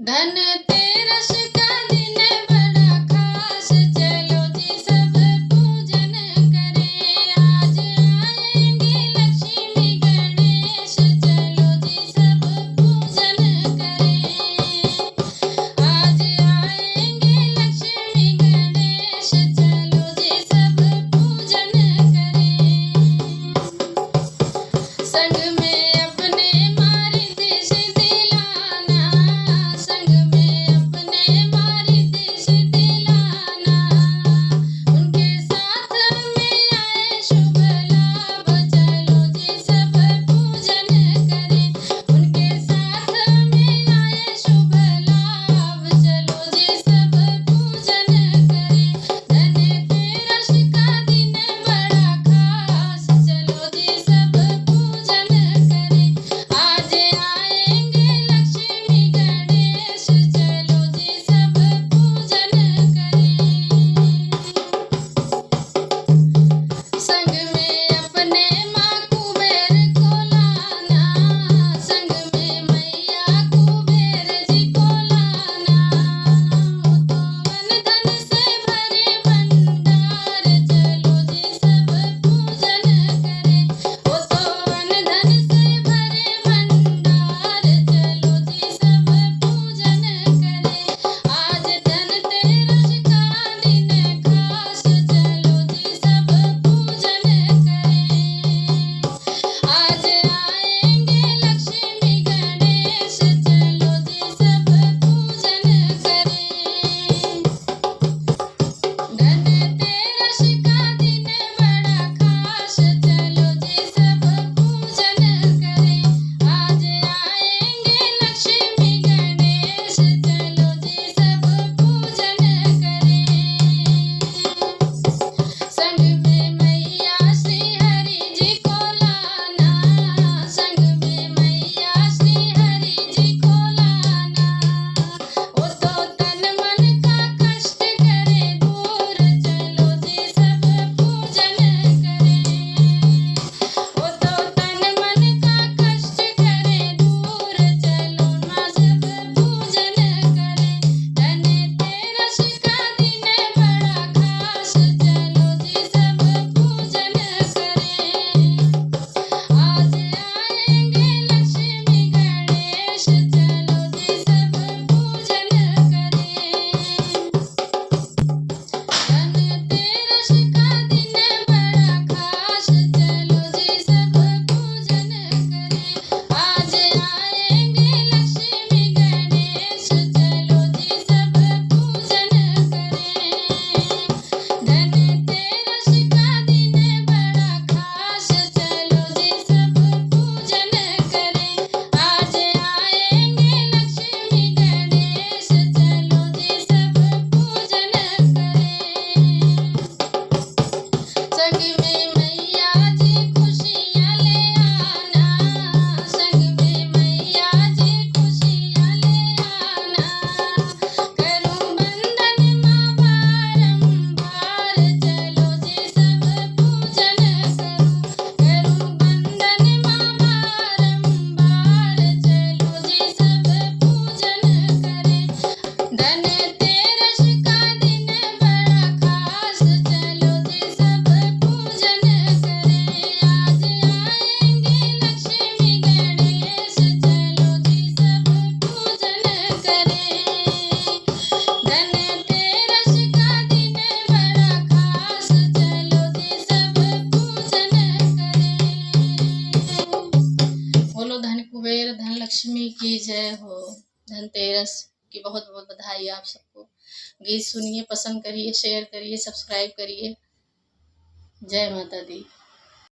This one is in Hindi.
धनतेरस का दिन बड़ा खास, चलो जी सब पूजन करें। आज आएंगे लक्ष्मी गणेश, चलो जी सब पूजन करें। आज आएंगे लक्ष्मी गणेश, चलो जी सब पूजन करें। संग में अपने मारी देश दिलाना, संग में अपने मारी देश दिलाना। उनके साथ में आए शुभ लाभ, चलो जी सब पूजन करें। उनके साथ में आए शुभ लाभ, चलो जी सब पूजन करें। धनतेरस का दिन बड़ा खास, चलो जी सब पूजन करें। आज आएंगे लक्ष्मी गणेश, चलो जी सब पूजन करें। संग में अपने माँ कुबेर को लाना, संग में मैया कुबेर जी को लाना। वो तो अन्न धन से भरे भंडार, चलो जी सब पूजन करें। वो तो अन्न धन से भरे भंडार, चलो जी सब पूजन करें। आज धनतेरस का दिन खास, चलो जी सब पूजन करें। आज आएंगे लक्ष्मी गणेश, चलो जी सब पूजन करें। धनतेरस का दिन बड़ा खास, चलो जी सब पूजन करें। आज आएंगे लक्ष्मी गणेश, चलो जी सब पूजन करें। संग में मैया श्री हरि जी को लाना, संग में मैया श्री हरि जी को लाना। वो तो तन मन का कष्ट करे दूर, चलो जी सब पूजन करें। वो तो तन मन का कष्ट करे दूर, चलो माँ सब पूजन करें। धनतेरस का दिन बड़ा खास, चलो जी सब पूजन करें। आज आएंगे लक्ष्मी गणेश, चलो जी सब पूजन करें। धनतेरस का दिन बड़ा खास, चलो जी सब पूजन करें। आज आएंगे लक्ष्मी गणेश, चलो जी सब पूजन करें। धनतेरस का दिन बड़ा खास, चलो जी सब पूजन करें। आज आएंगे लक्ष्मी गणेश, चलो जी सब पूजन करें। संग में मैया जी खुशियाँ ले आना, संग में मैया जी खुशियाँ ले आना। करूँ बंदन माँ बारंबार, चलो जी सब पूजन करूँ। करूँ बंदन माँ बारंबार, चलो जी सब पूजन करें। धनतेरस का दिन बड़ा खास, चलो जी सब पूजन करें। आज आएंगे लक्ष्मी गणेश, चलो जी सब पूजन करें। धनतेरस का दिन बड़ा खास, चलो जी सब पूजन करें। बोलो धन कुबेर धन लक्ष्मी की जय हो। धनतेरस की बहुत बहुत बधाई आप सबको। गीत सुनिए, पसंद करिए, शेयर करिए, सब्सक्राइब करिए। जय माता दी।